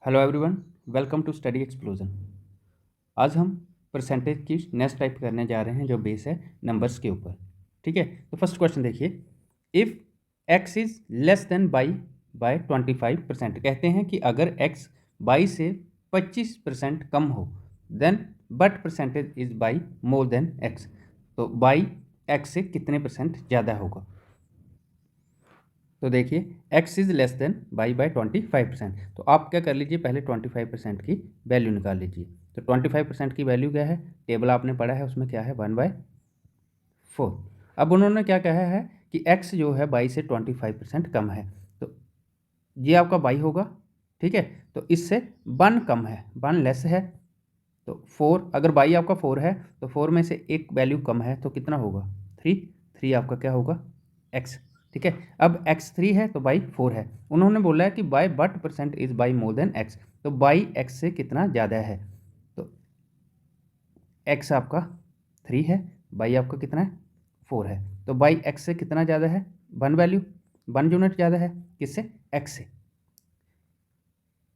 Hello everyone, welcome to study explosion. आज हम percentage की नेक्स्ट टाइप करने जा रहे हैं जो बेस है नंबर्स के ऊपर। ठीक है, तो फर्स्ट क्वेश्चन देखिए, if x is less than y by 25%। कहते हैं कि अगर x बाई से 25% कम हो then but percentage is y more than x। तो बाई x से कितने परसेंट ज़्यादा होगा। तो देखिए x is less than y by 25%। तो आप क्या कर लीजिए, पहले 25% की वैल्यू निकाल लीजिए। तो 25% की वैल्यू क्या है, टेबल आपने पढ़ा है, उसमें क्या है 1/4। अब उन्होंने क्या कहा है कि x जो है बाई से 25% कम है, तो ये आपका बाई होगा। ठीक है, तो इससे 1 कम है, 1 लेस है, तो 4। अगर बाई आपका 4 है तो 4 में से एक वैल्यू कम है तो कितना होगा 3। 3 आपका क्या होगा x। ठीक है, अब x3 है तो बाई 4 है। उन्होंने बोला है कि by but percent is by more than x। तो बाई x से कितना ज़्यादा है, तो x आपका 3 है, बाई आपका कितना है 4 है। तो बाई x से कितना ज़्यादा है, 1 वैल्यू, 1 यूनिट ज़्यादा है, किससे, x से।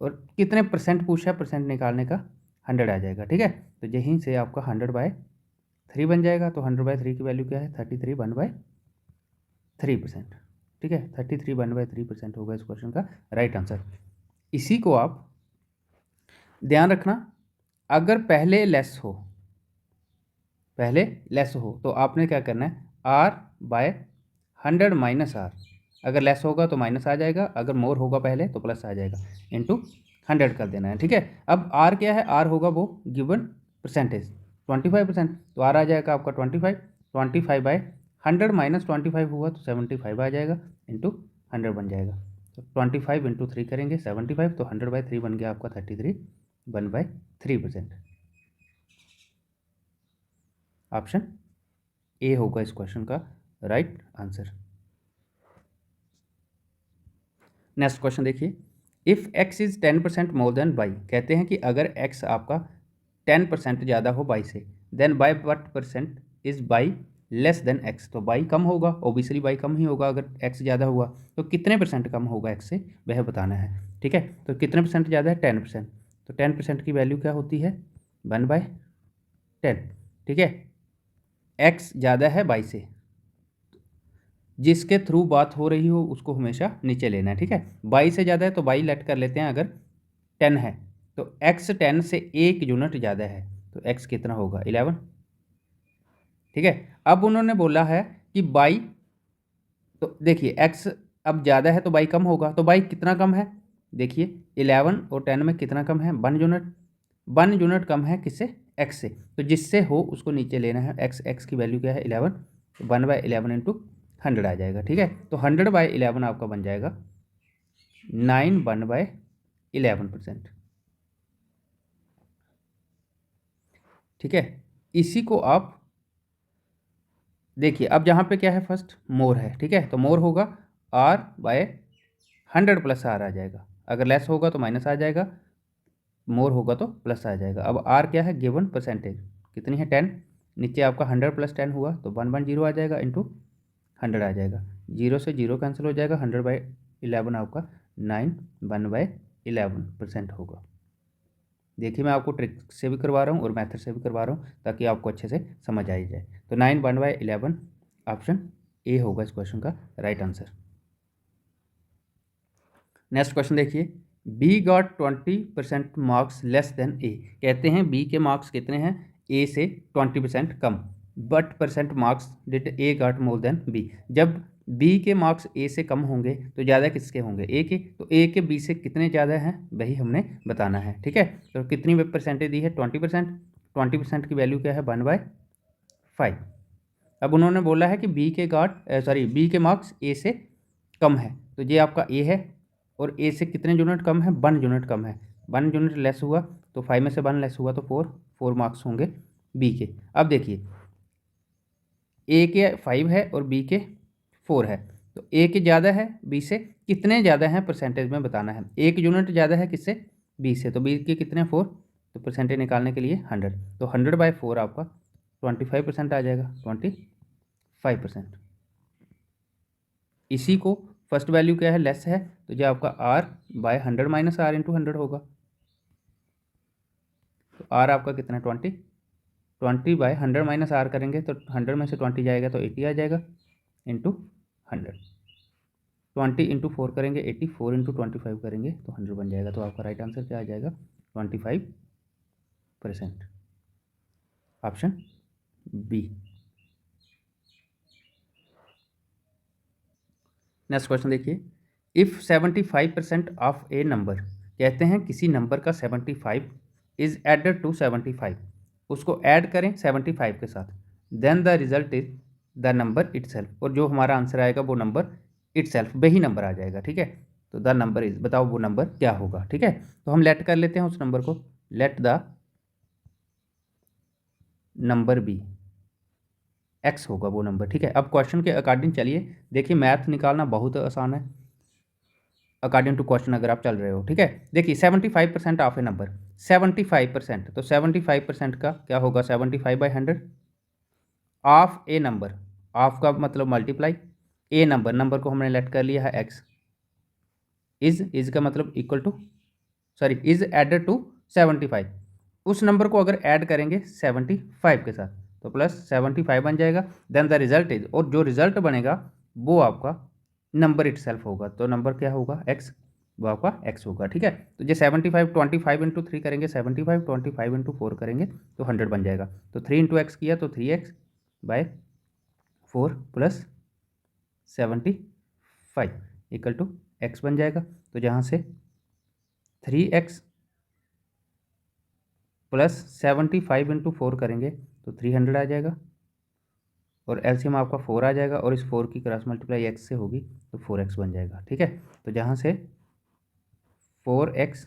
और कितने परसेंट पूछा है, परसेंट निकालने का 100 आ जाएगा। ठीक है, तो यहीं से आपका 100/3 बन जाएगा। तो 100/3 की वैल्यू क्या है 33 1/3%। ठीक है, 33 1/3% होगा इस क्वेश्चन का राइट आंसर। इसी को आप ध्यान रखना, अगर पहले लेस हो तो आपने क्या करना है, r/100 माइनस r। अगर लेस होगा तो माइनस आ जाएगा, अगर मोर होगा पहले तो प्लस आ जाएगा, इंटू 100 कर देना है। ठीक है, अब r क्या है, r होगा वो गिवन परसेंटेज 25%, तो r आ जाएगा आपका 25। 25/100 माइनस 25 हुआ तो 75 आ जाएगा, इंटू 100 बन जाएगा। तो 25 इंटू 3 करेंगे 75, तो 100/3 बन गया आपका 33, 1/3%। ऑप्शन ए होगा इस क्वेश्चन का राइट आंसर। नेक्स्ट क्वेश्चन देखिए, if x is 10% more than by. कहते हैं कि अगर x आपका 10% ज़्यादा हो बाई से, then y what percent is y less than x। तो बाई कम होगा, ओबियसली बाई कम ही होगा अगर x ज़्यादा हुआ। तो कितने परसेंट कम होगा x से, वह बताना है। ठीक है, तो कितने परसेंट ज़्यादा है, 10%। तो 10% की वैल्यू क्या होती है, 1/10। ठीक है, x ज़्यादा है बाई से, जिसके थ्रू बात हो रही हो उसको हमेशा नीचे लेना है। ठीक है, बाई से ज़्यादा है तो बाई लेट कर लेते हैं, अगर 10 है तो x 10 से 1 यूनिट ज़्यादा है, तो x कितना होगा 11। ठीक है, अब उन्होंने बोला है कि बाई, तो देखिए x अब ज़्यादा है तो बाई कम होगा, तो बाई कितना कम है, देखिए 11 और 10 में कितना कम है, 1 यूनिट। 1 यूनिट कम है किससे, x से, तो जिससे हो उसको नीचे लेना है। x की वैल्यू क्या है 11, तो 1/11 इंटू 100 आ जाएगा। ठीक है, तो 100/11 आपका बन जाएगा 9 1/11%। ठीक है, इसी को आप देखिए, अब जहाँ पे क्या है, फर्स्ट मोर है। ठीक है, तो मोर होगा r/100 प्लस r आ जाएगा, अगर लेस होगा तो माइनस आ जाएगा, मोर होगा तो प्लस आ जाएगा। अब r क्या है, गिवन परसेंटेज कितनी है 10, नीचे आपका 100 + 10 हुआ तो 110 आ जाएगा, इंटू 100 आ जाएगा, 0 से 0 कैंसिल हो जाएगा, 100/11 आपका 9 1/11% होगा। देखिए मैं आपको ट्रिक से भी करवा रहा हूँ और मेथड से भी करवा रहा हूँ ताकि आपको अच्छे से समझ आ ही जाए। तो 9 1/11 ऑप्शन ए होगा इस क्वेश्चन का राइट आंसर। नेक्स्ट क्वेश्चन देखिए, B got 20% marks less than A. कहते हैं बी के मार्क्स कितने हैं, ए से 20% कम, but percent marks did A got more than B. जब बी के मार्क्स ए से कम होंगे तो ज़्यादा किसके होंगे, ए के, तो ए के बी से कितने ज़्यादा हैं वही हमने बताना है। ठीक है, तो कितनी परसेंटेज दी है 20%। 20% की वैल्यू क्या है 1/5। अब उन्होंने बोला है कि बी के मार्क्स ए से कम है, तो ये आपका ए है, और ए से कितने यूनिट कम है, 1 यूनिट कम है। 1 यूनिट लेस हुआ तो 5 में से 1 लेस हुआ तो 4 मार्क्स होंगे बी के। अब देखिए ए के 5 है और बी के 4 है, तो ए के ज़्यादा है बी से, कितने ज़्यादा हैं परसेंटेज में बताना है। 1 यूनिट ज़्यादा है किससे, बी से, तो बी के कितने 4, तो परसेंटेज निकालने के लिए 100, तो 100/4 आपका 25% आ जाएगा, 25%। इसी को फर्स्ट वैल्यू क्या है, लेस है, तो जो आपका r/100 माइनस r इंटू 100 होगा। तो आर आपका कितना है 20, 20/100 माइनस आर करेंगे तो 100 में से 20 जाएगा तो 80 आ जाएगा इंटू 100। 20 इंटू 4 करेंगे 80, 4 इंटू 25 करेंगे तो 100 बन जाएगा। तो आपका राइट आंसर क्या आ जाएगा 25%, ऑप्शन बी। नेक्स्ट क्वेश्चन देखिए, इफ़ 75% ऑफ ए नंबर, कहते हैं किसी नंबर का 75 इज एडेड टू 75, उसको ऐड करें 75 के साथ, then the result is the number itself, और जो हमारा आंसर आएगा वो नंबर इटसेल्फ वही नंबर आ जाएगा। ठीक है, तो द नंबर इज, बताओ वो नंबर क्या होगा। ठीक है, तो हम लेट कर लेते हैं उस नंबर को, let the number be x होगा वो नंबर। ठीक है, अब क्वेश्चन के अकॉर्डिंग चलिए, देखिए मैथ निकालना बहुत आसान है अकॉर्डिंग टू क्वेश्चन अगर आप चल रहे हो। ठीक है, देखिए 75% ऑफ ए नंबर, 75%, तो 75% का क्या होगा 75/100 ऑफ ए नंबर, ऑफ का मतलब मल्टीप्लाई ए नंबर, नंबर को हमने लेट कर लिया है एक्स, इज का मतलब equal to, sorry is added to 75, उस नंबर को अगर ऐड करेंगे 75 के साथ तो प्लस 75 बन जाएगा, देन द रिजल्ट इज, और जो रिजल्ट बनेगा वो आपका नंबर इटसेल्फ होगा, तो नंबर क्या होगा एक्स, वो आपका एक्स होगा। ठीक है, तो जो 75 25 इंटू 3 करेंगे 75, 25 इंटू 4 करेंगे तो 100 बन जाएगा, तो 3 इंटू एक्स किया तो 3x/4 plus 75 equal to x बन जाएगा। तो जहाँ से 3x प्लस 75 इंटू 4 करेंगे तो 300 आ जाएगा, और एलसीएम आपका 4 आ जाएगा, और इस 4 की क्रॉस मल्टीप्लाई x से होगी तो 4x बन जाएगा। ठीक है, तो जहाँ से 4x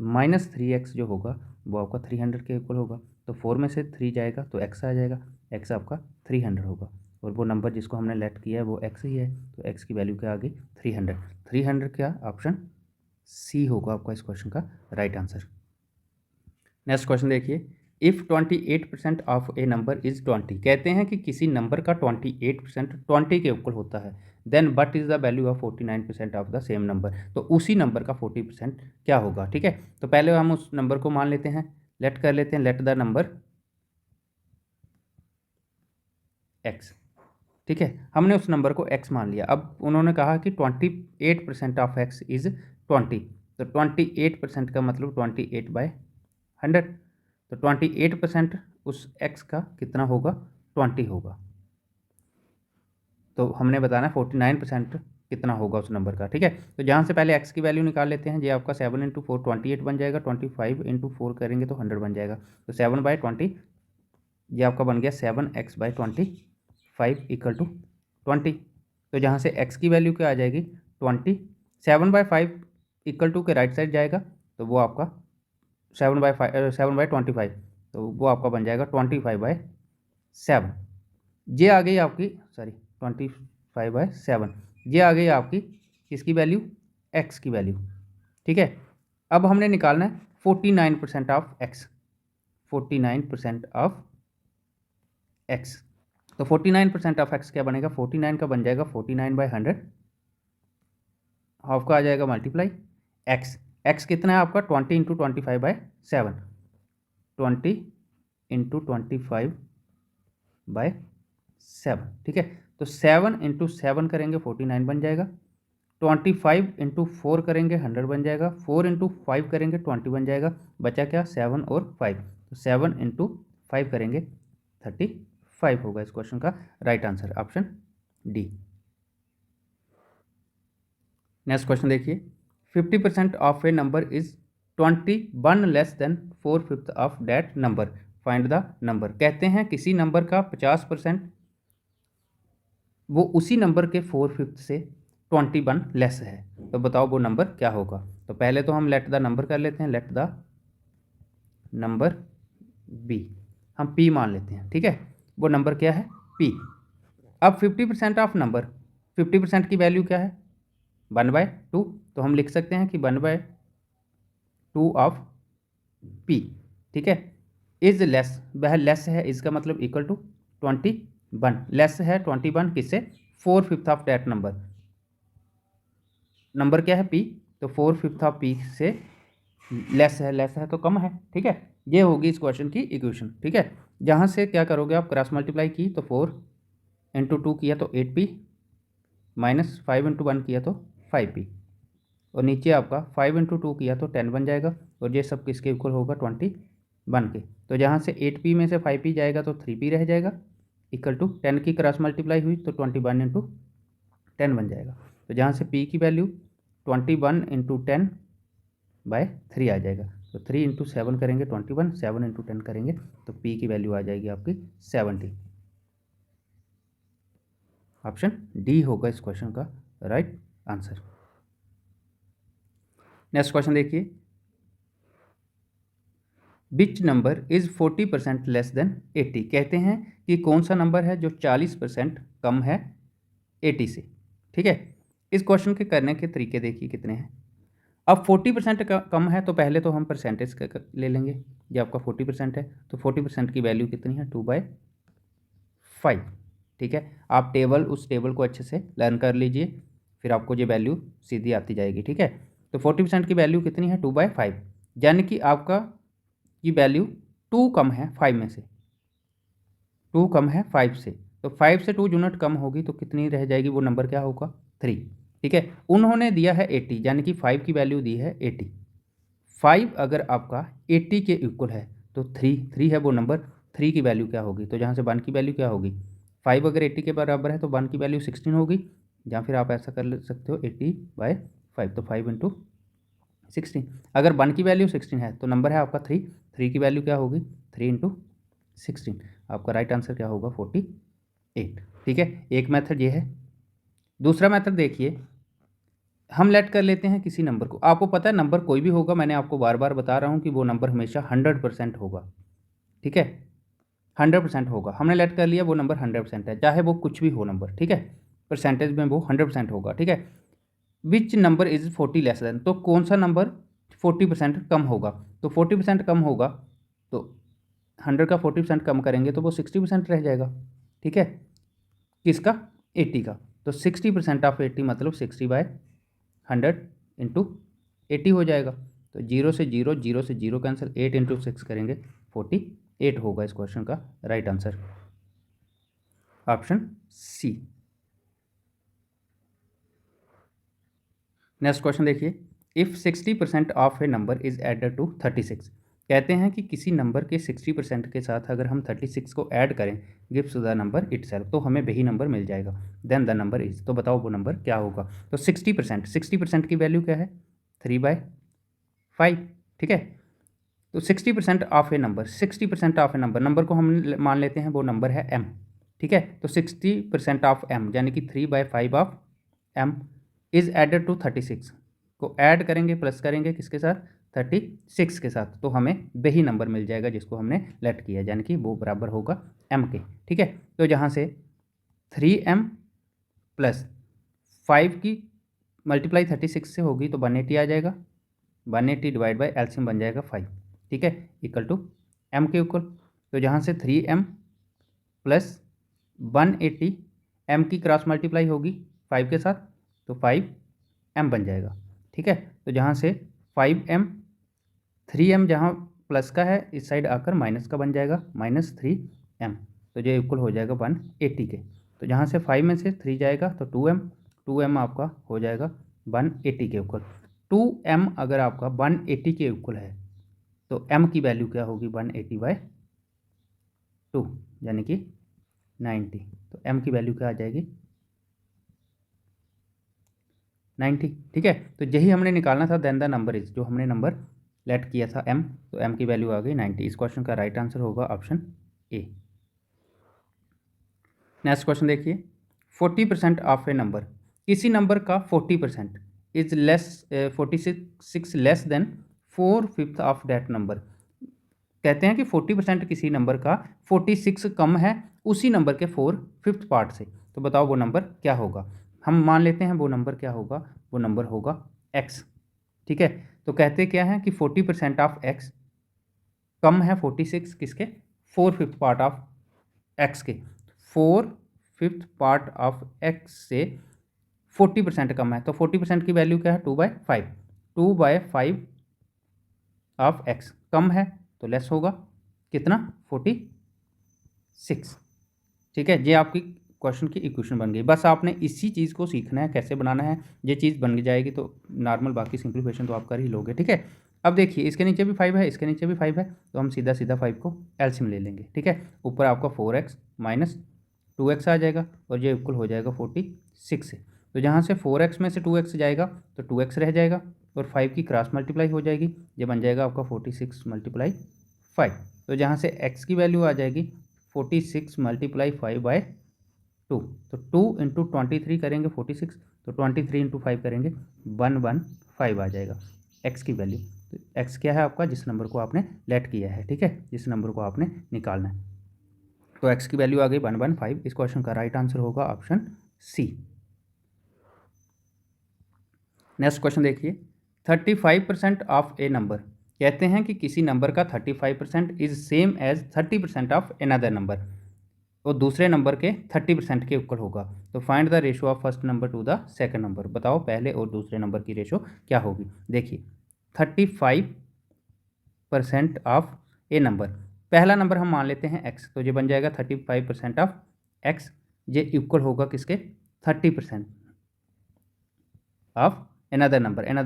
माइनस 3x जो होगा वो आपका 300 के इक्वल होगा, तो 4 में से 3 जाएगा तो x आ जाएगा, x आपका 300 होगा, और वो नंबर जिसको हमने लेट किया है वो x ही है, तो x की वैल्यू क्या आ गई 300। 300 क्या, ऑप्शन सी होगा आपका इस क्वेश्चन का राइट आंसर। नेक्स्ट क्वेश्चन देखिए, if 28% of a number is 20, कहते हैं कि किसी नंबर का 28% 20 के इक्वल होता है, then what is the value of 49% of the same number, तो उसी नंबर का 40% क्या होगा। ठीक है, तो पहले हम उस नंबर को मान लेते हैं, लेट कर लेते हैं, लेट द नंबर एक्स। ठीक है, हमने उस नंबर को x मान लिया, अब उन्होंने कहा कि 28% ऑफ x इज़ 20, तो 28% का मतलब 28/100, तो 28% उस x का कितना होगा 20 होगा, तो हमने बताना 49% कितना होगा उस नंबर का। ठीक है, तो जहाँ से पहले x की वैल्यू निकाल लेते हैं, ये आपका 7 इंटू 4 28 बन जाएगा, 25 इंटू 4 करेंगे तो 100 बन जाएगा, तो 7/20 ये आपका बन गया 7x/25 इक्वल टू 20, तो जहाँ से x की वैल्यू क्या आ जाएगी 20, 7/5 इक्वल टू के राइट साइड जाएगा तो वो आपका 7/25, तो वो आपका बन जाएगा 25/7, ये आ गई आपकी, सॉरी 25/7, ये आ गई आपकी किसकी वैल्यू x की वैल्यू। ठीक है, अब हमने निकालना है 49% ऑफ x, 49% ऑफ x, तो 49% ऑफ x क्या बनेगा 49 का बन जाएगा 49/100, हाफ का आ जाएगा मल्टीप्लाई x कितना है आपका 20 इंटू 25/7, 20 इंटू 25/7। ठीक है, तो 7 इंटू 7 करेंगे 49 बन जाएगा, 25 इंटू 4 करेंगे 100 बन जाएगा, 4 इंटू 5 करेंगे 20 बन जाएगा, बचा क्या 7 और 5, तो 7 इंटू 5 करेंगे 35 होगा इस क्वेश्चन का right answer, option D. Next question देखिए, 50% of a number is 21 less than 4/5 of that number, find the number, कहते हैं किसी नंबर का 50% वो उसी नंबर के 4/5 से 21 लेस है, तो बताओ वो नंबर क्या होगा। तो पहले तो हम लेट द नंबर कर लेते हैं, लेट द नंबर बी, हम पी मान लेते हैं। ठीक है, वो नंबर क्या है पी। अब 50% ऑफ नंबर, 50% की वैल्यू क्या है 1/2, तो हम लिख सकते हैं कि 1/2 ऑफ पी। ठीक है, इज लेस, वह लेस है, इसका मतलब इक्वल टू 21, लेस है 21 किससे 4/5 ऑफ डैट नंबर, नंबर क्या है पी, तो 4/5 ऑफ पी से लेस है तो कम है, ठीक है। ये होगी इस क्वेश्चन की इक्वेशन, ठीक है। जहाँ से क्या करोगे आप, क्रॉस मल्टीप्लाई की तो 4 इंटू 2 किया तो 8p, माइनस 5 इंटू 1 किया तो 5p, और नीचे आपका 5 इंटू 2 किया तो 10 बन जाएगा, और ये सब किसके इक्वल होगा, 21 के। तो जहाँ से 8p में से 5p जाएगा तो 3p रह जाएगा, इक्वल टू 10 की क्रॉस मल्टीप्लाई हुई तो 21 इंटू 10 बन जाएगा। तो जहाँ से p की वैल्यू 21 इंटू 10/3 आ जाएगा। तो 3 इंटू 7 करेंगे 21, 7 इंटू 10 करेंगे तो p की वैल्यू आ जाएगी आपकी 70। ऑप्शन डी होगा इस क्वेश्चन का राइट आंसर। नेक्स्ट क्वेश्चन देखिए, which number is 40% less than 80। कहते हैं कि कौन सा नंबर है जो 40% कम है 80 से, ठीक है। इस क्वेश्चन के करने के तरीके देखिए कितने हैं। अब 40% का कम है तो पहले तो हम परसेंटेज का ले लेंगे। ये आपका 40% है तो 40% की वैल्यू कितनी है, 2/5, ठीक है। आप टेबल, उस टेबल को अच्छे से लर्न कर लीजिए, फिर आपको ये वैल्यू सीधी आती जाएगी, ठीक है। तो 40% की वैल्यू कितनी है, 2/5, यानी कि आपका ये वैल्यू 2 कम है 5 में से, 2 कम है 5 से। तो 5 से 2 यूनिट कम होगी तो कितनी रह जाएगी, वो नंबर क्या होगा, 3, ठीक है। उन्होंने दिया है 80, यानी कि 5 की वैल्यू दी है 80। 5 अगर आपका 80 के इक्वल है तो 3 है वो नंबर, 3 की वैल्यू क्या होगी, तो जहाँ से 1 की वैल्यू क्या होगी, 5 अगर 80 के बराबर है तो 1 की वैल्यू 16 होगी, या फिर आप ऐसा कर सकते हो 80/5, तो 5 इंटू 16। अगर 1 की वैल्यू 16 है तो नंबर है आपका 3 की वैल्यू क्या होगी, 3 इंटू 16। आपका राइट आंसर क्या होगा, 48, ठीक है। एक मेथड ये है। दूसरा मेथड देखिए, हम लेट कर लेते हैं किसी नंबर को। आपको पता है नंबर कोई भी होगा, मैंने आपको बार बार बता रहा हूँ कि वो नंबर हमेशा 100% होगा, ठीक है। 100% होगा, हमने लेट कर लिया वो नंबर 100% है, चाहे वो कुछ भी हो नंबर, ठीक है। परसेंटेज में वो 100% होगा, ठीक है। Which number is 40 less than, तो कौन सा नंबर 40% कम होगा। तो 40% कम होगा तो 100 का 40% कम करेंगे तो वो 60% रह जाएगा, ठीक है। किसका, 80 का। तो 60% ऑफ 80 मतलब 60/100 इंटू 80 हो जाएगा। तो 0 से 0, 0 से 0 कैंसिल, 8 इंटू 6 करेंगे 48 होगा इस क्वेश्चन का right answer, option C. Next question देखिए, if 60% of a number is added to 36। कहते हैं कि किसी नंबर के 60% के साथ अगर हम 36 को ऐड करें, गिव्स द नंबर इटसेल्फ, तो हमें वही नंबर मिल जाएगा। देन द नंबर इज, तो बताओ वो नंबर क्या होगा। तो 60% की वैल्यू क्या है, 3/5, ठीक है। तो 60% of a number, 60% of a number को हम मान लेते हैं वो नंबर है m, ठीक है। तो 60% ऑफ m यानी कि 3/5 of m is added to 36 को ऐड करेंगे, प्लस करेंगे किसके साथ, 36 के साथ, तो हमें वही नंबर मिल जाएगा जिसको हमने लेट किया, यानी कि वो बराबर होगा m के, ठीक है। तो जहाँ से 3m प्लस 5 की मल्टीप्लाई 36 से होगी तो 180 आ जाएगा, 180 डिवाइड बाई एलसीएम बन जाएगा 5, ठीक है, इक्वल टू m के इक्वल। तो जहाँ से 3m प्लस 180, m की क्रॉस मल्टीप्लाई होगी 5 के साथ तो 5m बन जाएगा, ठीक है। तो जहाँ से 5m, 3m जहाँ प्लस का है इस साइड आकर माइनस का बन जाएगा, -3m, तो ये इक्वल हो जाएगा 180 के। तो जहाँ से 5 में से 3 जाएगा तो 2m आपका हो जाएगा 180 के इक्वल। 2m अगर आपका 180 के इक्वल है तो m की वैल्यू क्या होगी, 180/2 यानी कि 90। तो m की वैल्यू क्या आ जाएगी, 90, ठीक है। तो यही हमने निकालना था, देन द नंबर इज, जो हमने नंबर लेट किया था m, तो m की वैल्यू आ गई 90। इस क्वेश्चन का राइट आंसर होगा ऑप्शन ए। नेक्स्ट क्वेश्चन देखिए, 40% ऑफ ए नंबर, किसी नंबर का 40% is less 46 less than 4/5 of that number. कहते हैं कि 40% किसी नंबर का 46 कम है उसी नंबर के 4/5 पार्ट से, तो बताओ वो नंबर क्या होगा। हम मान लेते हैं वो नंबर क्या होगा, वो नंबर होगा x, ठीक है। तो कहते क्या है कि 40% ऑफ x कम है 46 किसके, 4/5 पार्ट ऑफ x के। 4/5 पार्ट ऑफ x से 40% कम है, तो 40% की वैल्यू क्या है, 2/5, 2/5 ऑफ एक्स कम है तो लेस होगा कितना 46। ठीक है, ये आपकी क्वेश्चन की इक्वेशन बन गई। बस आपने इसी चीज़ को सीखना है कैसे बनाना है, ये चीज़ बन जाएगी तो नॉर्मल बाकी सिंप्लीफिकेशन तो आप कर ही लोगे। ठीक है, अब देखिए इसके नीचे भी 5 है, इसके नीचे भी 5 है, तो हम सीधा सीधा 5 को एलसीएम ले लेंगे। ठीक है, ऊपर आपका 4x माइनस 2x आ जाएगा और ये इक्वल हो जाएगा 46 से। तो जहाँ से 4x में से 2x जाएगा तो 2x रह जाएगा और 5 की क्रॉस मल्टीप्लाई हो जाएगी, ये बन जाएगा आपका 46 मल्टीप्लाई 5। तो जहाँ से x की वैल्यू आ जाएगी 46 मल्टीप्लाई 5/2, तो 2 इंटू 23 करेंगे 46, तो 23 इंटू 5 करेंगे 115 आ जाएगा x की वैल्यू। तो x क्या है आपका, जिस नंबर को आपने लेट किया है। ठीक है, जिस नंबर को आपने निकालना है, तो x की वैल्यू आ गई 115। इस क्वेश्चन का राइट आंसर होगा ऑप्शन सी। नेक्स्ट क्वेश्चन देखिए, 35% ऑफ ए नंबर। कहते हैं कि किसी नंबर का 35% is same as 30% of another number, और दूसरे नंबर के 30% के इक्वल होगा। तो find the ratio of first number to the second number. बताओ पहले और दूसरे नंबर की रेशो क्या होगी। देखिए 35% ऑफ ए नंबर, पहला नंबर हम मान लेते हैं x, तो ये बन जाएगा 35% ऑफ x, ये इक्वल होगा किसके 30% ऑफ अनदर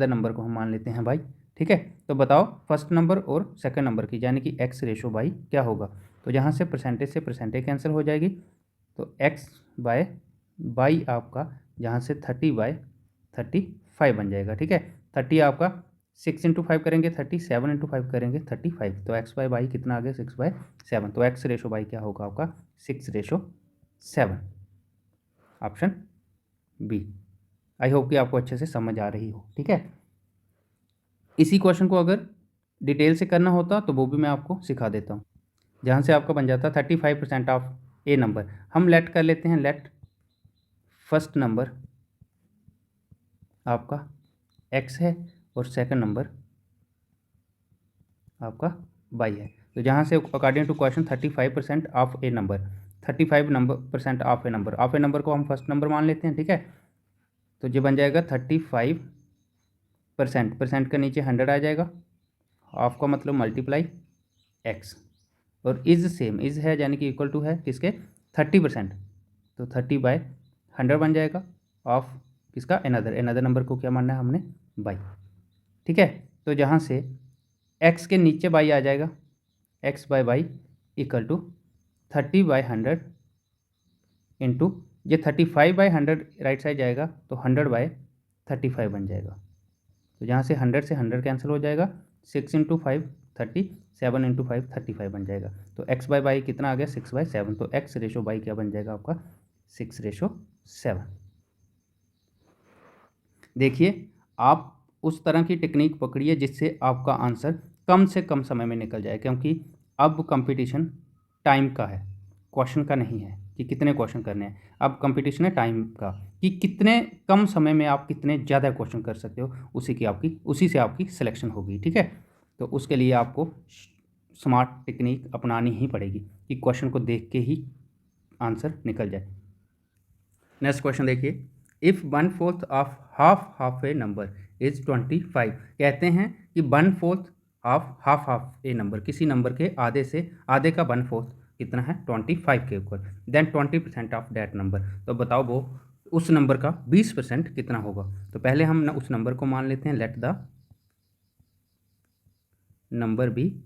नंबर को हम मान लेते हैं भाई। ठीक है, तो बताओ फर्स्ट नंबर और सेकंड नंबर की यानी कि x रेशो बाई क्या होगा। तो यहाँ से परसेंटेज कैंसिल हो जाएगी, तो x बाई आपका जहाँ से 30/35 बन जाएगा। ठीक है, 30 आपका 6 इंटू 5 करेंगे 30, 7 इंटू 5 करेंगे 35, तो x बाई कितना आ गया 6/7। तो x रेशो बाई क्या होगा आपका 6:7, ऑप्शन बी। आई होप कि आपको अच्छे से समझ आ रही हो। ठीक है, इसी क्वेश्चन को अगर डिटेल से करना होता तो वो भी मैं आपको सिखा देता हूँ। जहाँ से आपका बन जाता 35% ऑफ ए नंबर, हम लेट कर लेते हैं, लेट फर्स्ट नंबर आपका x है और सेकंड नंबर आपका y है। तो जहाँ से according to question 35% of a number, 35% of a number को हम फर्स्ट नंबर मान लेते हैं। ठीक है, तो ये बन जाएगा 35%, परसेंट के नीचे 100 आ जाएगा, ऑफ का मतलब मल्टीप्लाई x, और इज सेम, इज है यानी कि इक्वल टू है किसके 30%, तो 30/100 बन जाएगा, ऑफ किसका अनदर नंबर को क्या मानना है हमने बाई। ठीक है, तो जहाँ से x के नीचे बाई आ जाएगा, x/y इक्वल टू 30/100 इंटू ये 35/100 राइट साइड जाएगा तो 100/35 बन जाएगा। तो यहाँ से 100 से 100 कैंसिल हो जाएगा, 6 इंटू 5 30, 7 इंटू 5 35 बन जाएगा। तो x/y कितना आ गया 6/7, तो x रेशो बाई क्या बन जाएगा आपका 6:7। देखिए आप उस तरह की टेक्निक पकड़िए जिससे आपका आंसर कम से कम समय में निकल जाए, क्योंकि अब कंपटीशन टाइम का है, क्वेश्चन का नहीं है कि कितने क्वेश्चन करने हैं। अब कंपटीशन है टाइम का, कि कितने कम समय में आप कितने ज़्यादा क्वेश्चन कर सकते हो, उसी से आपकी सिलेक्शन होगी। ठीक है, तो उसके लिए आपको स्मार्ट टेक्निक अपनानी ही पड़ेगी कि क्वेश्चन को देख के ही आंसर निकल जाए। नेक्स्ट क्वेश्चन देखिए, if 1/4 of half A number is 25। कहते हैं कि 1/4 ऑफ हाफ ए नंबर, किसी नंबर के आधे का 1/4 कितना है 25 के ऊपर, देन 20% ऑफ दैट नंबर। तो बताओ वो उस नंबर का 20% कितना होगा। तो पहले हम उस नंबर को मान लेते हैं, let the number be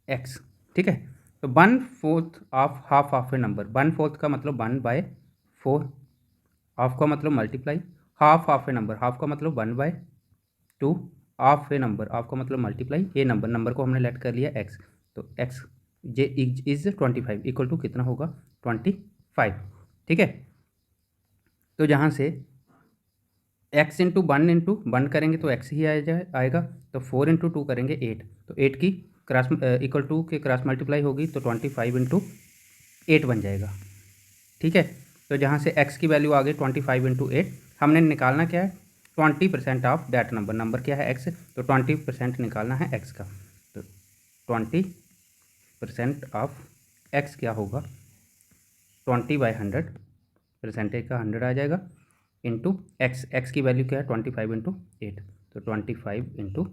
x। ठीक है, तो 1/4 ऑफ हाफ ए नंबर, 1/4 का मतलब 1/4, हाफ का मतलब मल्टीप्लाई, हाफ ए नंबर, हाफ का मतलब 1/2, ऑफ ए नंबर, ऑफ का मतलब मल्टीप्लाई ए नंबर को हमने लेट कर लिया x, तो x जे इज 25 इक्वल टू कितना होगा 25। ठीक है, तो जहाँ से x इंटू 1 करेंगे तो x ही आएगा, तो 4 इंटू 2 करेंगे 8, तो 8 की क्रॉस इक्वल टू के क्रॉस मल्टीप्लाई होगी तो 25 इंटू 8 बन जाएगा। ठीक है, तो जहाँ से x की वैल्यू आ गई 25 इंटू 8, हमने निकालना क्या है 20% ऑफ दैट नंबर क्या है x, तो 20% निकालना है x का, तो 20% ऑफ x क्या होगा 20/100, परसेंटेज का 100 आ जाएगा, इंटू x की वैल्यू क्या है 25 इंटू 8, तो 25 इंटू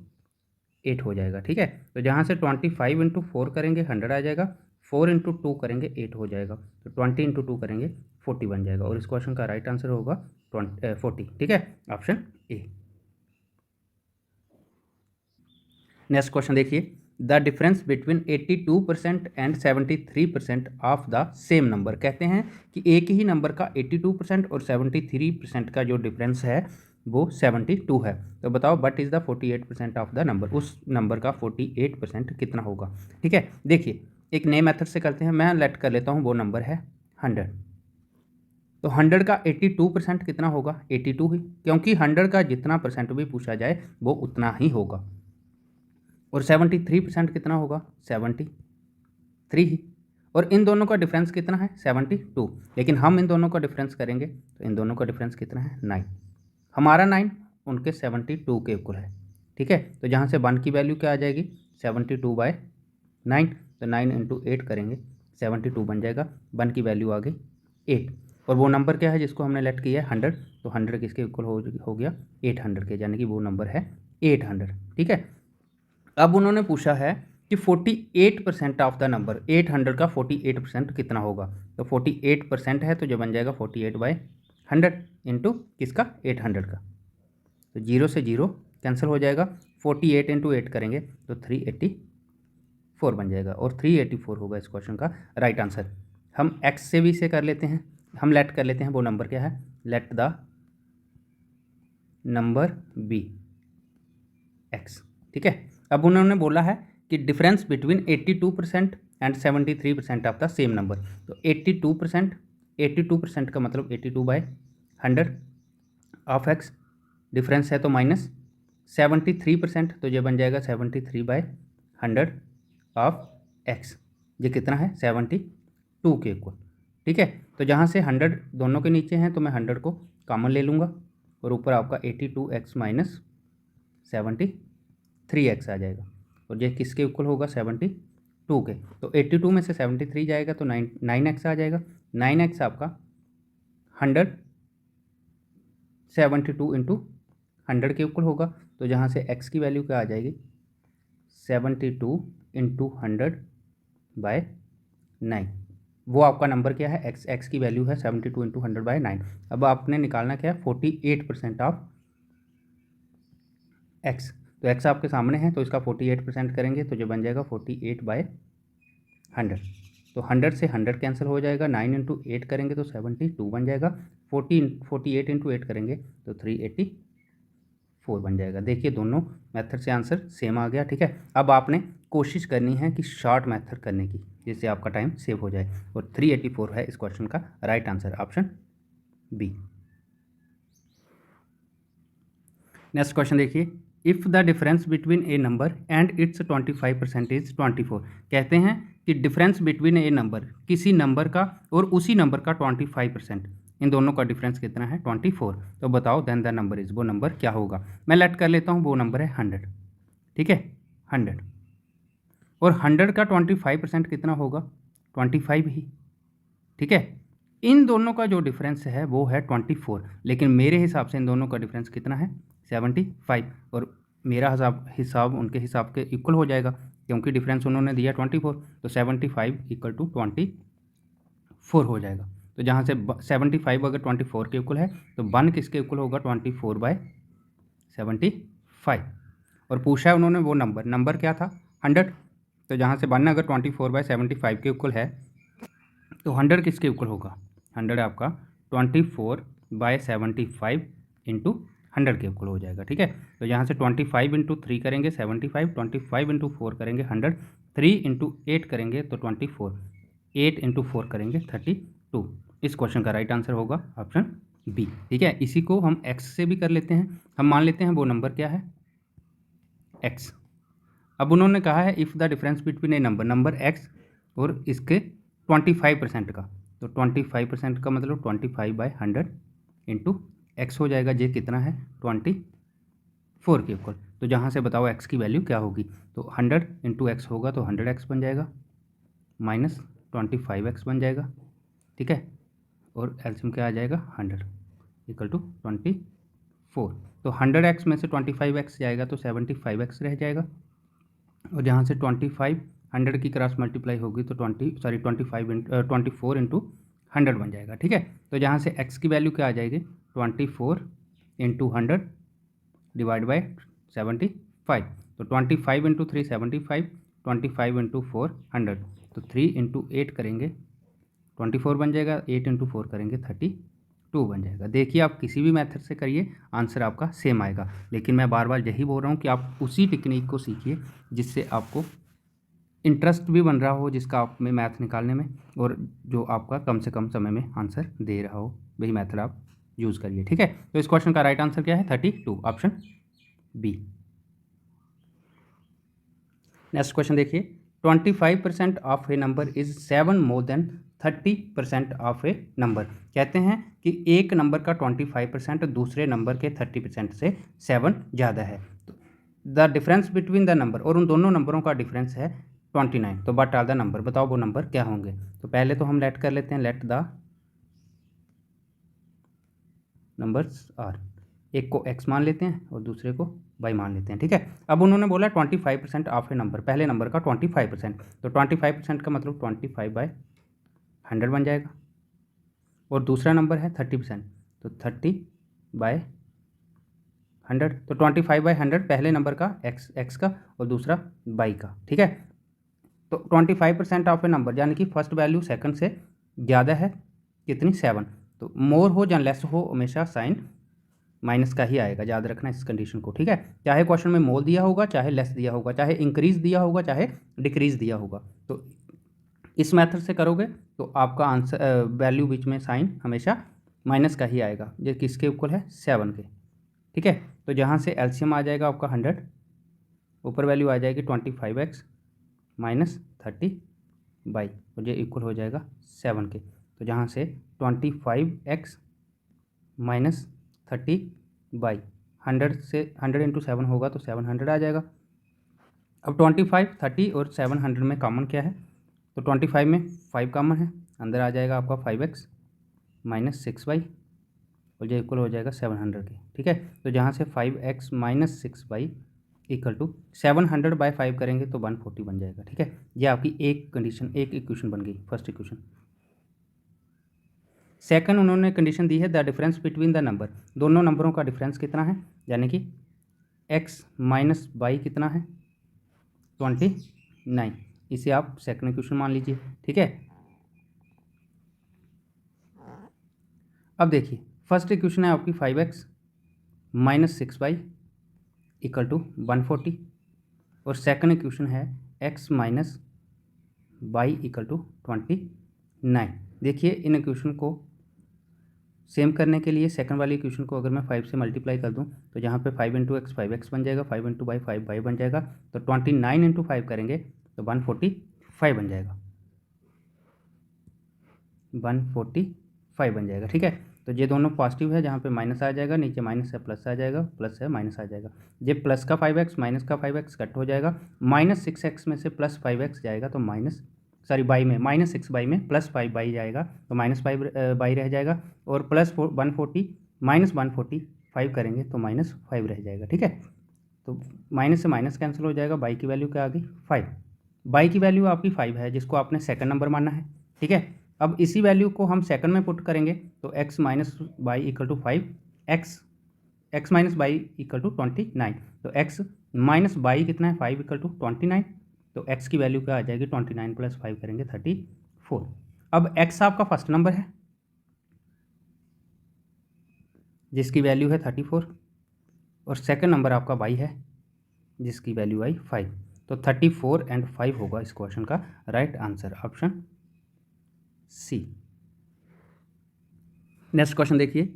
8 हो जाएगा। ठीक है, तो जहाँ से 25 इंटू 4 करेंगे 100 आ जाएगा, 4 इंटू 2 करेंगे 8 हो जाएगा, तो 20 इंटू 2 करेंगे 40 बन जाएगा। और इस क्वेश्चन का राइट आंसर होगा 40। ठीक है, ऑप्शन ए। नेक्स्ट क्वेश्चन देखिए, the difference between 82% and 73% of the same number. कहते हैं कि एक ही नंबर का 82% और 73% का जो डिफरेंस है वो 72 है। तो बताओ what is the 48% of the number, उस नंबर का 48% कितना होगा। ठीक है, देखिए एक नए मेथड से करते हैं। मैं लेट कर लेता हूँ वो नंबर है 100। तो 100 का 82% कितना होगा, 82 ही, क्योंकि 100 का जितना परसेंट भी पूछा जाए वो उतना ही होगा। और 73% कितना होगा, 73 ही। और इन दोनों का डिफरेंस कितना है, 72। लेकिन हम इन दोनों का डिफरेंस करेंगे तो इन दोनों का डिफरेंस कितना है, 9। हमारा 9 उनके 72 के इक्वल है। ठीक है, तो जहाँ से 1 की वैल्यू क्या आ जाएगी, 72/9। तो 9 इंटू 8 करेंगे 72 बन जाएगा, 1 की वैल्यू आ गई 8। और वो नंबर क्या है जिसको हमने लेट किया है 100, तो 100 किसके इक्वल हो गया, 800 के, यानी कि वो नंबर है 800। ठीक है, अब उन्होंने पूछा है कि 48% ऑफ द नंबर, 800 का 48% कितना होगा। तो 48% है तो जो बन जाएगा 48/100 इंटू किसका, 800 का। तो 0 से 0 कैंसिल हो जाएगा, 48 इंटू 8 करेंगे तो 384 बन जाएगा। और 384 होगा इस क्वेश्चन का राइट आंसर। हम एक्स से भी इसे कर लेते हैं, हम लेट कर लेते हैं वो नंबर क्या है, let the number be x. ठीक है, अब उन्होंने बोला है कि difference between 82% and 73% of the same number. तो 82% का मतलब 82/100 ऑफ एक्स, डिफरेंस है तो माइनस 73%, तो ये बन जाएगा 73/100 ऑफ एक्स। ये कितना है, 72 के इक्वल। ठीक है, तो जहाँ से 100 दोनों के नीचे हैं तो मैं 100 को कॉमन ले लूँगा और ऊपर आपका 82x माइनस 73x आ जाएगा। और ये किसके इक्वल होगा, 72 के। तो 82 में से 73 जाएगा तो 9x आ जाएगा। 9x आपका 172 इंटू 100 के इक्वल होगा। तो जहाँ से x की वैल्यू क्या आ जाएगी, 72 इंटू 100/9। वो आपका नंबर क्या है, x की वैल्यू है 72 इंटू 100/9। अब आपने निकालना क्या है, 48% ऑफ x। तो x आपके सामने है तो इसका 48% करेंगे तो जो बन जाएगा 48/100। तो 100 से 100 कैंसिल हो जाएगा, 9 इंटू 8 करेंगे तो 72 बन जाएगा, 48 इंटू 8 करेंगे तो 384 बन जाएगा। देखिए दोनों मेथड से आंसर सेम आ गया। ठीक है, अब आपने कोशिश करनी है कि शॉर्ट मेथड करने की, जिससे आपका टाइम सेव हो जाए। और 384 है इस क्वेश्चन का right answer, option B. Next question देखिए, if the difference between a number and its 25% is 24। कहते हैं कि डिफरेंस बिटवीन ए नंबर, किसी नंबर का और उसी नंबर का 25%, इन दोनों का डिफरेंस कितना है, 24। तो बताओ देन द नंबर इज, वो नंबर क्या होगा। मैं लेट कर लेता हूँ, वो नंबर है 100। ठीक है, 100। और 100 का 25% कितना होगा, 25 ही। ठीक है, इन दोनों का जो डिफरेंस है वो है 24, लेकिन मेरे हिसाब से इन दोनों का डिफरेंस कितना है, 75। और मेरा हिसाब उनके हिसाब के इक्वल हो जाएगा, क्योंकि डिफरेंस उन्होंने दिया 24, तो 75 इक्वल टू 24 हो जाएगा। तो जहाँ से 75 अगर 24 के इक्वल है तो 1 किसके इक्वल होगा, 24/75। और पूछा है उन्होंने वो नंबर क्या था, 100। तो जहाँ से 1 अगर 24/75 के इक्वल है तो 100 किसके इक्वल होगा, 100 आपका 24/75 इंटू 100 के इक्वल हो जाएगा। ठीक है, तो यहाँ से 25 इंटू 3 करेंगे 75, 25 इंटू 4 करेंगे 100, 3 इंटू 8 करेंगे तो 24, 8 इंटू 4 करेंगे 32। इस क्वेश्चन का राइट आंसर होगा ऑप्शन बी। ठीक है, इसी को हम एक्स से भी कर लेते हैं। हम मान लेते हैं वो नंबर क्या है, एक्स। अब उन्होंने कहा है if the difference between a number x और इसके 25% का, तो 25% का मतलब 25/100 इंटू एक्स हो जाएगा। ये कितना है, 24 के इक्वल। तो जहाँ से बताओ एक्स की वैल्यू क्या होगी, तो 100 इंटू एक्स होगा तो 100x बन जाएगा, माइनस 25x बन जाएगा। ठीक है, और एल्सियम क्या आ जाएगा, 100 इक्वल टू 24। तो 100x में से 25x जाएगा तो 75x रह जाएगा। और जहाँ से 25 100 की क्रॉस मल्टीप्लाई होगी तो 24 इंटू 100 बन जाएगा। ठीक है, तो जहाँ से x की वैल्यू क्या आ जाएगी 24 इंटू 100 डिवाइड बाई 75, तो 25 इंटू 3 75, 25 इंटू 4 100, तो 3 इंटू 8 करेंगे 24 बन जाएगा, 8 इंटू 4 करेंगे 32 बन जाएगा। देखिए आप किसी भी मेथड से करिए आंसर आपका सेम आएगा, लेकिन मैं बार बार यही बोल रहा हूँ कि आप उसी टेक्निक को सीखिए जिससे आपको इंटरेस्ट भी बन रहा हो, जिसका आप में मैथ निकालने में, और जो आपका कम से कम समय में आंसर दे रहा हो, वही मेथड आप यूज़ करिए। ठीक है, तो इस क्वेश्चन का राइट आंसर क्या है 32, ऑप्शन बी। नेक्स्ट क्वेश्चन देखिए, 25% of a number is 7 more than 30% of a number. कहते हैं कि एक नंबर का 25% दूसरे नंबर के 30% से 7 ज़्यादा है। The difference between the number, और उन दोनों नंबरों का डिफरेंस है 29, तो बट आर द नंबर, बताओ वो नंबर क्या होंगे। तो पहले तो हम लेट कर लेते हैं, लेट द नंबर्स आर, एक को x मान लेते हैं और दूसरे को y मान लेते हैं। ठीक है, अब उन्होंने बोला 25% ऑफ ए नंबर, पहले नंबर का 25%, तो 25% का मतलब 25/100 बन जाएगा, और दूसरा नंबर है 30%, तो 30/100, तो 25/100 पहले नंबर का x का और दूसरा y का। ठीक है, तो 25% ऑफ ए नंबर यानी कि फर्स्ट वैल्यू सेकंड से ज़्यादा है कितनी 7, तो मोर हो या लेस हो हमेशा साइन माइनस का ही आएगा, याद रखना इस कंडीशन को। ठीक है, चाहे क्वेश्चन में मोल दिया होगा, चाहे लेस दिया होगा, चाहे इंक्रीज दिया होगा, चाहे डिक्रीज दिया होगा, तो इस मेथड से करोगे तो आपका आंसर वैल्यू बीच में साइन हमेशा माइनस का ही आएगा, जो किसके इक्वल है 7 के। ठीक है, तो जहाँ से एलसीएम आ जाएगा आपका 100, ऊपर वैल्यू आ जाएगी 25x माइनस 30y, और ये इक्वल हो जाएगा 7 के, तो जहाँ से 25x माइनस 30y 100 से 100 इंटू 7 होगा तो 700 आ जाएगा। अब 25 30 और 700 में कॉमन क्या है, तो 25 में 5 कॉमन है, अंदर आ जाएगा आपका 5x माइनस 6y, और ये इक्वल हो जाएगा 700 के। ठीक है, तो जहाँ से 5x minus 6y equal to 700/5 करेंगे तो 140 बन जाएगा। ठीक है, ये आपकी एक कंडीशन, एक इक्वेशन बन गई, फर्स्ट इक्वेशन। सेकंड उन्होंने कंडीशन दी है the difference between the number, दोनों नंबरों का डिफरेंस कितना है, यानी कि x माइनस वाई कितना है 29, इसे आप सेकंड इक्वेशन मान लीजिए। ठीक है, अब देखिए फर्स्ट इक्वेशन है आपकी 5x minus 6y equal to 140, और सेकंड इक्वेशन है x minus y equal to 29। देखिए इन इक्वेशन को सेम करने के लिए सेकंड वाली इक्वेशन को अगर मैं 5 से मल्टीप्लाई कर दूं तो यहाँ पे 5 इंटू एक्स 5x बन जाएगा, 5 इंटू वाई 5y बन जाएगा, तो 29 इंटू 5 करेंगे तो 145 बन जाएगा, 145 बन जाएगा। ठीक है, तो ये दोनों पॉजिटिव है, जहाँ पे माइनस आ जाएगा, नीचे माइनस है प्लस आ जाएगा, प्लस है माइनस आ जाएगा, ये प्लस का 5x माइनस का 5x कट हो जाएगा, माइनस 6x में से प्लस 5x जाएगा तो माइनस बाई में माइनस 6 में प्लस 5 बाई जाएगा तो माइनस 5 बाई रह जाएगा, और प्लस 140 माइनस 145 करेंगे तो माइनस 5 रह जाएगा। ठीक है, तो माइनस से माइनस कैंसिल हो जाएगा, बाई की वैल्यू क्या आ गई 5, बाई की वैल्यू आपकी 5 है जिसको आपने सेकंड नंबर माना है। ठीक है, अब इसी वैल्यू को हम सेकंड में पुट करेंगे तो x minus y equal to 5, x minus y equal to 29, तो x माइनस बाई कितना है 5 इक्वल टू 29, तो x की वैल्यू क्या आ जाएगी 29 प्लस 5 करेंगे 34। अब x आपका फर्स्ट नंबर है जिसकी वैल्यू है 34, और सेकंड नंबर आपका y है जिसकी वैल्यू आई 5, तो 34 एंड 5 होगा इस क्वेश्चन का right answer, option C. Next question देखिए,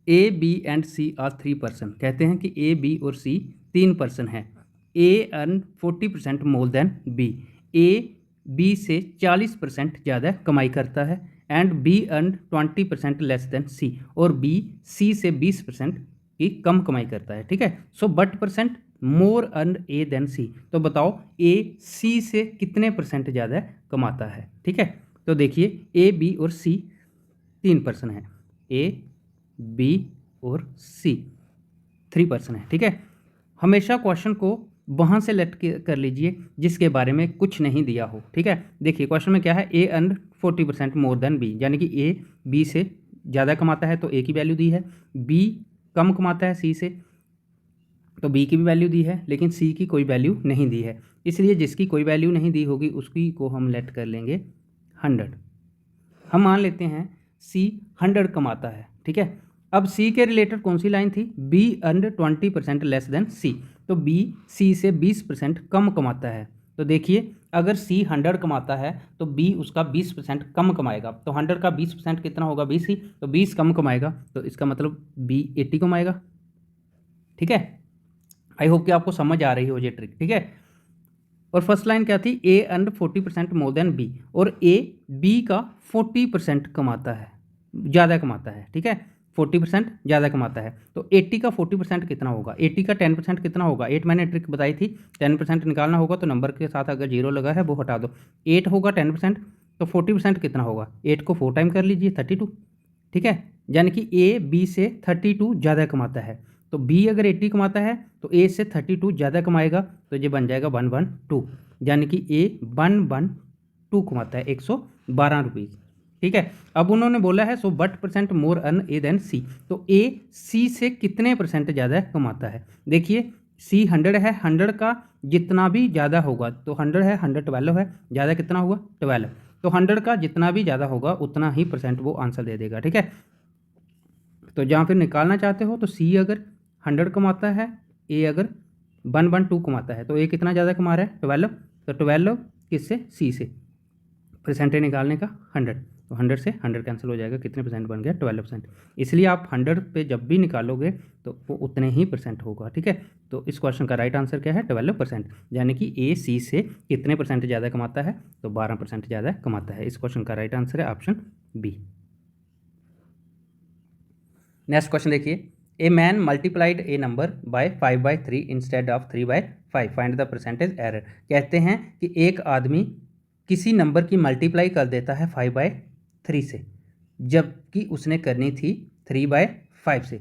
A B and C are 3 person. कहते हैं कि ए बी और सी 3 पर्सन हैं, A earn 40% more than B, A B से 40% ज़्यादा कमाई करता है, and B earn 20% less than C, और बी सी से 20% की कम कमाई करता है। ठीक है, so but percent more earn A than C, तो बताओ ए सी से कितने परसेंट ज़्यादा कमाता है। ठीक है, तो देखिए ए बी और सी 3 पर्सन है, ए बी और सी 3 पर्सन है। ठीक है, हमेशा क्वेश्चन को वहाँ से लेट कर लीजिए जिसके बारे में कुछ नहीं दिया हो। ठीक है, देखिए क्वेश्चन में क्या है, ए अर्न 40% मोर देन बी, यानी कि ए बी से ज़्यादा कमाता है तो ए की वैल्यू दी है, बी कम कमाता है सी से तो बी की भी वैल्यू दी है, लेकिन सी की कोई वैल्यू नहीं दी है, इसलिए जिसकी कोई वैल्यू नहीं दी होगी उसकी को हम लेट कर लेंगे 100। हम मान लेते हैं सी 100 कमाता है। ठीक है, अब सी के रिलेटेड कौन सी लाइन थी, B earn 20% less than C, तो बी सी से 20% कम कमाता है। तो देखिए अगर सी 100 कमाता है तो बी उसका 20% कम कमाएगा, तो 100 का 20% कितना होगा 20 ही, तो 20 कम कमाएगा, तो इसका मतलब बी 80 कमाएगा। ठीक है, आई होप कि आपको समझ आ रही हो ये ट्रिक। ठीक है, और फर्स्ट लाइन क्या थी, ए अर्न 40% मोर देन बी, और ए बी का 40% कमाता है, ज़्यादा कमाता है। ठीक है, 40% ज़्यादा कमाता है, तो 80 का 40% कितना होगा, 80 का 10% कितना होगा, 8 मैंने ट्रिक बताई थी, 10% निकालना होगा तो नंबर के साथ अगर 0 लगा है वो हटा दो, 8 होगा 10%, तो 40% कितना होगा, 8 को 4 टाइम कर लीजिए 32। ठीक है, यानी कि ए बी से 32 ज़्यादा कमाता है, तो बी अगर 80 कमाता है तो ए से 32 ज़्यादा कमाएगा, तो ये बन जाएगा 112, यानी कि ए 112 कमाता है 112 रुपीज़। ठीक है, अब उन्होंने बोला है so but percent more earn A than C, तो ए सी से कितने परसेंट ज़्यादा कमाता है। देखिए सी 100 है, 100 का जितना भी ज़्यादा होगा, तो 100 है, 112 है, ज़्यादा कितना हुआ 12, तो 100 का जितना भी ज़्यादा होगा उतना ही परसेंट वो आंसर दे देगा। ठीक है, तो जहाँ फिर निकालना चाहते हो तो सी अगर 100 कमाता है, ए अगर 112 कमाता है, तो ए कितना ज़्यादा कमा रहा है 12, तो 12 किससे, सी से, परसेंटेज निकालने का 100, तो 100 से 100 कैंसिल हो जाएगा, कितने परसेंट बन गया 12%, इसलिए आप 100 पे जब भी निकालोगे तो वो उतने ही परसेंट होगा। ठीक है, तो इस क्वेश्चन का राइट आंसर क्या है 12%, यानी कि ए सी से कितने परसेंट ज़्यादा कमाता है, तो 12% ज़्यादा कमाता है। इस क्वेश्चन का राइट आंसर है ऑप्शन बी। नेक्स्ट क्वेश्चन देखिए, a man multiplied A number bye 5/3 instead of 3/5, find the percentage error. कहते हैं कि एक आदमी किसी नंबर की मल्टीप्लाई कर देता है 5/3 से, जबकि उसने करनी थी 3/5 से,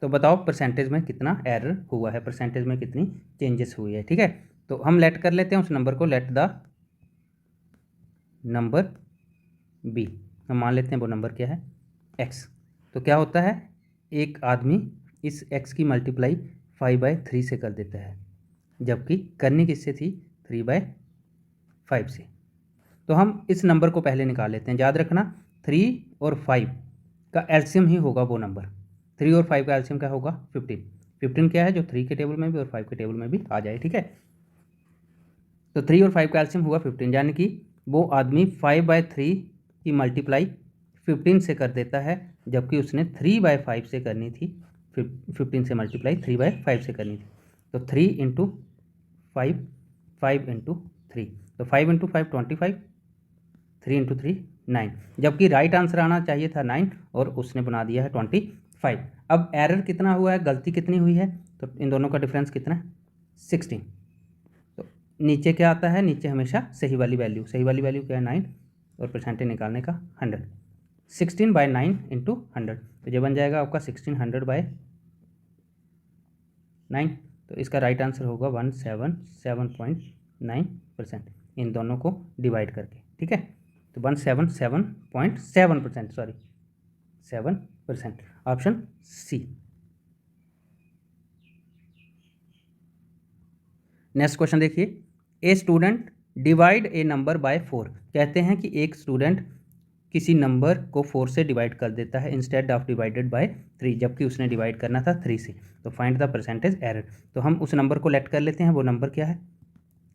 तो बताओ परसेंटेज में कितना एरर हुआ है, परसेंटेज में कितनी चेंजेस हुई है। ठीक है, तो हम लेट कर लेते हैं उस नंबर को, लेट द नंबर बी, हम मान लेते हैं वो नंबर क्या है एक्स। तो क्या होता है, एक आदमी इस x की मल्टीप्लाई 5/3 से कर देता है, जबकि करनी किससे थी 3/5 से। तो हम इस नंबर को पहले निकाल लेते हैं, याद रखना 3 और 5 का एलसीएम ही होगा वो नंबर, 3 और 5 का एलसीएम क्या होगा 15, 15 क्या है जो 3 के टेबल में भी और 5 के टेबल में भी आ जाए। ठीक है, तो 3 और 5 का एलसीएम हुआ 15, यानी कि वो आदमी 5/3 की मल्टीप्लाई 15 से कर देता है, जबकि उसने 3/5 से करनी थी, 15 से मल्टीप्लाई 3/5 से करनी थी, तो 3 इंटू 5, 5 इंटू 3, तो 5 इंटू 5 25, 3 इंटू 3 9, जबकि राइट आंसर आना चाहिए था 9 और उसने बना दिया है 25। अब एरर कितना हुआ है, गलती कितनी हुई है, तो इन दोनों का डिफरेंस कितना है 16। तो नीचे क्या आता है, नीचे हमेशा सही वाली वैल्यू, सही वाली वैल्यू क्या है 9 और परसेंटेज निकालने का 100, 16/9 इंटू 100, तो ये बन जाएगा आपका 1600/9, तो इसका राइट आंसर होगा 177.9% इन दोनों को डिवाइड करके। ठीक है, तो 177.7%, sorry 7%, option C. Next question देखिए, a student divide a number by 4, कहते हैं कि एक स्टूडेंट किसी नंबर को 4 से डिवाइड कर देता है इंस्टेड ऑफ डिवाइडेड बाय 3, जबकि उसने डिवाइड करना था 3 से, तो फाइंड द परसेंटेज एरर। तो हम उस नंबर को लेट कर लेते हैं, वो नंबर क्या है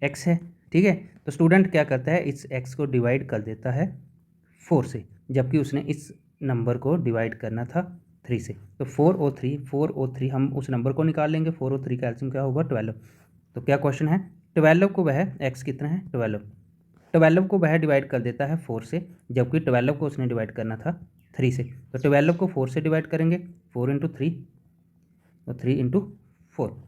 x है। ठीक है, तो स्टूडेंट क्या करता है, इस x को डिवाइड कर देता है 4 से, जबकि उसने इस नंबर को डिवाइड करना था 3 से, तो 4 और 3 हम उस नंबर को निकाल लेंगे, 4 और 3 का एलसीएम क्या होगा 12। तो क्या क्वेश्चन है, 12 को वह x कितना है 12 को वह डिवाइड कर देता है 4 से, जबकि 12 को उसने डिवाइड करना था 3 से, तो 12 को 4 से डिवाइड करेंगे, 4 इंटू 3 और 3 इंटू 4,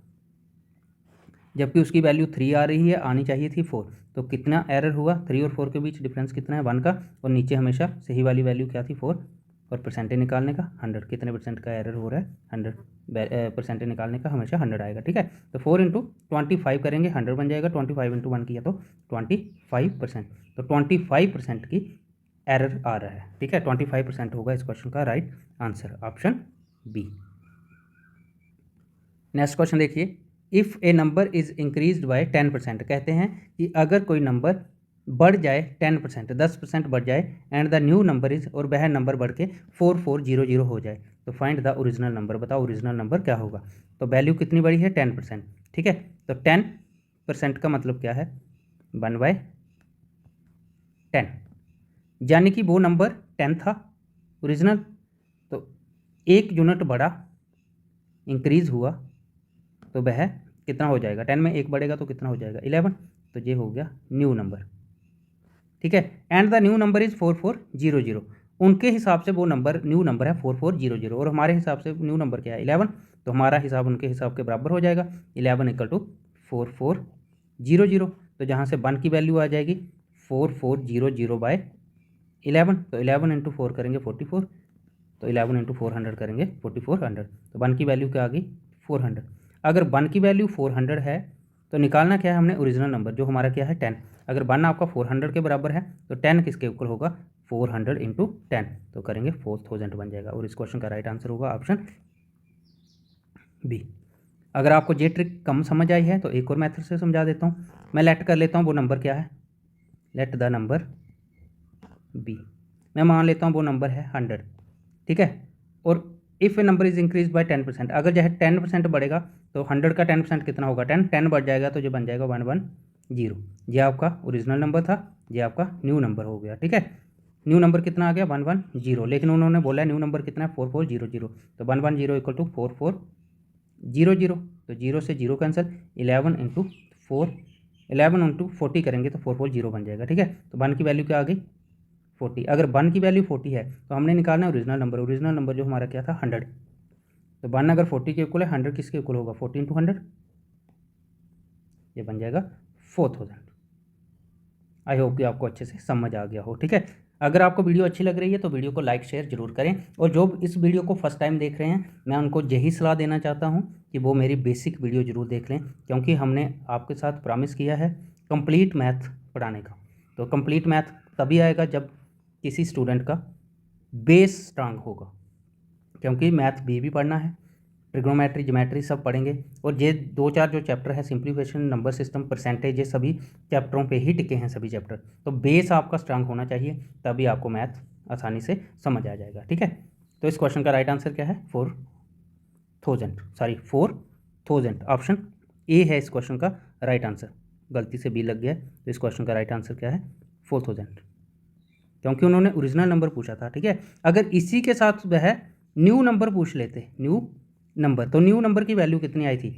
जबकि उसकी वैल्यू 3 आ रही है, आनी चाहिए थी 4, तो कितना एरर हुआ, 3 और 4 के बीच डिफरेंस कितना है 1 का, और नीचे हमेशा सही वाली वैल्यू क्या थी 4, और परसेंटेज निकालने का 100, कितने परसेंट का एरर हो रहा है 100, परसेंटेज निकालने का हमेशा 100 आएगा, ठीक है। तो 4 इंटू 25 करेंगे 100 बन जाएगा, 25 इंटू 1 किया तो 25%, तो 25% की एरर आ रहा है, ठीक है। 25% होगा इस क्वेश्चन का right answer, option B. Next question देखिए, if a number is increased by 10%, कहते हैं कि अगर कोई नंबर बढ़ जाए 10%, 10% बढ़ जाए, and the new number is, और वह नंबर बढ़ के 4400 हो जाए, तो फाइंड द ओरिजिनल नंबर, बताओ ओरिजिनल नंबर क्या होगा। तो वैल्यू कितनी बढ़ी है 10%, ठीक है। तो 10% का मतलब क्या है 1/10, यानी कि वो नंबर 10 था ओरिजिनल, तो 1 यूनिट बढ़ा, इंक्रीज हुआ, तो वह कितना हो जाएगा, 10 में 1 बढ़ेगा तो कितना हो जाएगा 11, तो ये हो गया न्यू नंबर, ठीक है। And the new number is 4400, उनके हिसाब से वो नंबर न्यू नंबर है 4400, और हमारे हिसाब से न्यू नंबर क्या है 11, तो हमारा हिसाब उनके हिसाब के बराबर हो जाएगा, 11 इक्वल टू 4400, तो जहाँ से 1 की वैल्यू आ जाएगी 4400/11, तो 11 इंटू 4 करेंगे 44, तो 11 इंटू 400 करेंगे 4400, तो 1 की वैल्यू क्या आ गई 400। अगर 1 की वैल्यू 400 है तो निकालना क्या है हमने ओरिजिनल नंबर, जो हमारा क्या है 10। अगर 1 आपका 400 के बराबर है तो 10 किसके इक्वल होगा 400 इंटू 10, तो करेंगे 4000 बन जाएगा, और इस क्वेश्चन का राइट आंसर होगा ऑप्शन बी। अगर आपको ये ट्रिक कम समझ आई है तो एक और मेथड से समझा देता हूँ, मैं लेट कर लेता हूँ वो नंबर क्या है, लेट द नंबर बी, मैं मान लेता हूँ वो नंबर है 100, ठीक है। और if a number is increase by 10%, अगर जो है 10% बढ़ेगा तो 100 का 10% कितना होगा 10 बढ़ जाएगा, तो जो बन जाएगा 110, ये आपका ओरिजिनल नंबर था, ये आपका न्यू नंबर हो गया, ठीक है। न्यू नंबर कितना आ गया 110, लेकिन उन्होंने बोला न्यू नंबर कितना है 4400, तो 110 इक्वल टू 4400, तो 0 से 0 कैंसिल, 11 इंटू 4, 11 इंटू 40 करेंगे तो 440 बन जाएगा, ठीक है। तो 1 की वैल्यू क्या आ गई 40, अगर 1 की वैल्यू 40 है तो हमने निकालना है ओरिजिनल नंबर, ओरिजिनल नंबर जो हमारा क्या था 100, तो 1 अगर 40 के इक्वल है 100 किसके इक्वल होगा 40 इंटू 100, ये बन जाएगा 4000। आई होप कि आपको अच्छे से समझ आ गया हो, ठीक है। अगर आपको वीडियो अच्छी लग रही है तो वीडियो को लाइक शेयर जरूर करें, और जो इस वीडियो को फर्स्ट टाइम देख रहे हैं मैं उनको यही सलाह देना चाहता हूं कि वो मेरी बेसिक वीडियो जरूर देख लें, क्योंकि हमने आपके साथ प्रॉमिस किया है कंप्लीट मैथ पढ़ाने का। तो कंप्लीट मैथ तभी आएगा जब किसी स्टूडेंट का बेस स्ट्रांग होगा, क्योंकि मैथ भी पढ़ना है, ट्रिग्नोमेट्री ज्योमेट्री सब पढ़ेंगे, और ये 2-4 जो चैप्टर है सिंप्लीफिकेशन, नंबर सिस्टम, परसेंटेज, ये सभी चैप्टरों पे ही टिके हैं सभी चैप्टर। तो बेस आपका स्ट्रांग होना चाहिए, तभी आपको मैथ आसानी से समझ आ जाएगा, ठीक है। तो इस क्वेश्चन का राइट आंसर क्या है 4000, ऑप्शन ए है इस क्वेश्चन का राइट आंसर, गलती से बी लग गया, तो इस क्वेश्चन का राइट आंसर क्या है 4000, क्योंकि उन्होंने ओरिजिनल नंबर पूछा था, ठीक है। अगर इसी के साथ वह न्यू नंबर पूछ लेते, न्यू नंबर, तो न्यू नंबर की वैल्यू कितनी आई थी,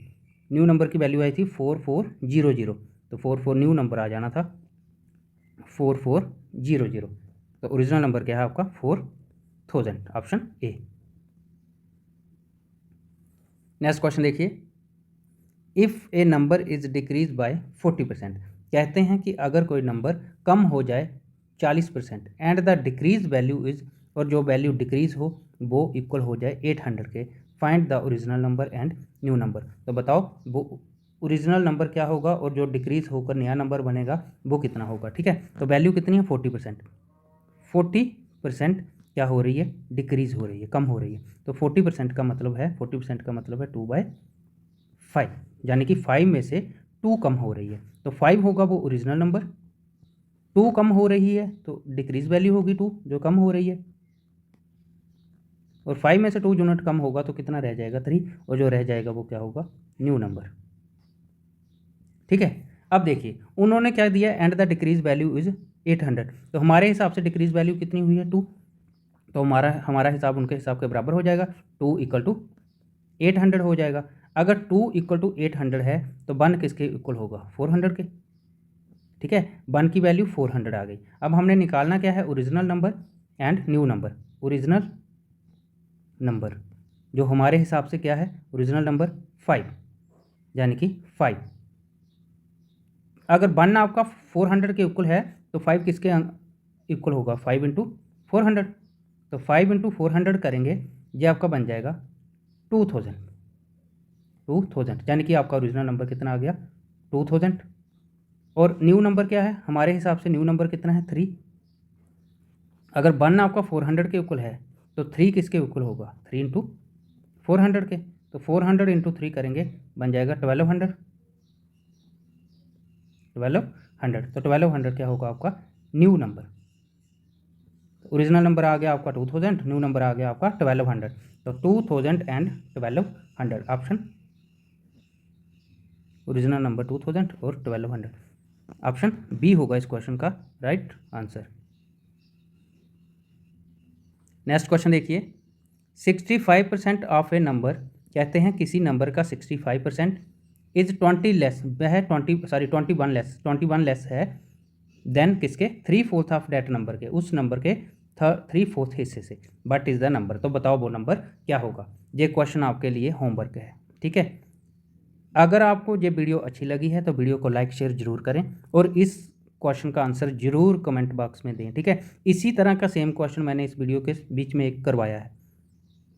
न्यू नंबर की वैल्यू आई थी 4400, तो 44 न्यू नंबर आ जाना था 4400, तो ओरिजिनल नंबर क्या है आपका 4000, ऑप्शन ए। नेक्स्ट क्वेश्चन देखिए, if a number is decrease by 40%, कहते हैं कि अगर कोई नंबर कम हो जाए 40%, and the decrease value is, और जो वैल्यू डिक्रीज हो वो इक्वल हो जाए 800 के, find the original number and new number, तो बताओ वो ओरिजिनल नंबर क्या होगा और जो डिक्रीज होकर नया नंबर बनेगा वो कितना होगा, ठीक है। तो वैल्यू कितनी है 40%, 40% क्या हो रही है डिक्रीज हो रही है, कम हो रही है, तो 40% का मतलब है 2/5, यानी कि 5 में से 2 कम हो रही है, तो 5 होगा वो ओरिजिनल नंबर, 2 कम हो रही है तो डिक्रीज वैल्यू होगी 2 जो कम हो रही है, और 5 में से 2 यूनिट कम होगा तो कितना रह जाएगा 3, और जो रह जाएगा वो क्या होगा न्यू नंबर, ठीक है। अब देखिए उन्होंने क्या दिया, and the decrease value is 800, तो हमारे हिसाब से डिक्रीज वैल्यू कितनी हुई है 2, तो हमारा हिसाब उनके हिसाब के बराबर हो जाएगा, 2 इक्वल टू 800 हो जाएगा। अगर 2 इक्वल टू 800 है तो 1 किसके इक्वल होगा 400 के, ठीक है। 1 की वैल्यू 400 आ गई। अब हमने निकालना क्या है original number and new number, original number जो हमारे हिसाब से क्या है ओरिजिनल नंबर 5, यानी कि 5, अगर 1 आपका 400 के इक्वल है तो 5 किसके इक्वल होगा 5 इंटू 400, तो 5 × 400 करेंगे, ये आपका बन जाएगा 2000, यानी कि आपका ओरिजिनल नंबर कितना आ गया 2000। और न्यू नंबर क्या है हमारे हिसाब से, न्यू नंबर कितना है 3। अगर 1 आपका 400 के इक्वल है तो 3 किसके इक्वल होगा, 3 × 400 के। तो 400 × 3 करेंगे, बन जाएगा 1200। तो 1200 क्या होगा आपका न्यू नंबर। ओरिजिनल नंबर आ गया आपका 2000, न्यू नंबर आ गया आपका 1200। तो 2000 एंड 1200 ऑप्शन, ओरिजिनल नंबर 2000 और 1200, ऑप्शन बी होगा इस क्वेश्चन का राइट आंसर। नेक्स्ट क्वेश्चन देखिए, 65% ऑफ ए नंबर, कहते हैं किसी नंबर का 65% इज 20 लेस, वह 21 लेस है देन किसके 3/4 ऑफ डेट नंबर के, उस नंबर के 3/4 हिस्से से। बट इज़ द नंबर, तो बताओ वो नंबर क्या होगा। ये क्वेश्चन आपके लिए होमवर्क है, ठीक है। अगर आपको ये वीडियो अच्छी लगी है तो वीडियो को लाइक शेयर जरूर करें और इस क्वेश्चन का आंसर जरूर कमेंट बॉक्स में दें, ठीक है। इसी तरह का सेम क्वेश्चन मैंने इस वीडियो के बीच में एक करवाया है,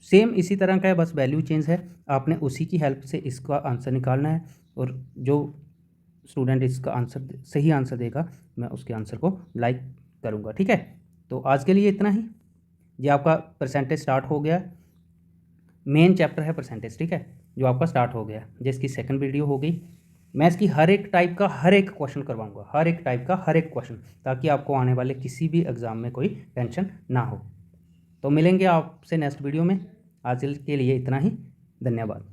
सेम इसी तरह का है, बस वैल्यू चेंज है। आपने उसी की हेल्प से इसका आंसर निकालना है और जो स्टूडेंट इसका आंसर सही आंसर देगा मैं उसके आंसर को लाइक करूँगा, ठीक है। तो आज के लिए इतना ही। ये आपका परसेंटेज स्टार्ट हो गया, मेन चैप्टर है परसेंटेज, ठीक है, जो आपका स्टार्ट हो गया, जिसकी सेकंड वीडियो हो गई। मैं इसकी हर एक टाइप का हर एक क्वेश्चन करवाऊंगा, हर एक टाइप का हर एक क्वेश्चन, ताकि आपको आने वाले किसी भी एग्ज़ाम में कोई टेंशन ना हो। तो मिलेंगे आपसे नेक्स्ट वीडियो में। आज के लिए इतना ही, धन्यवाद।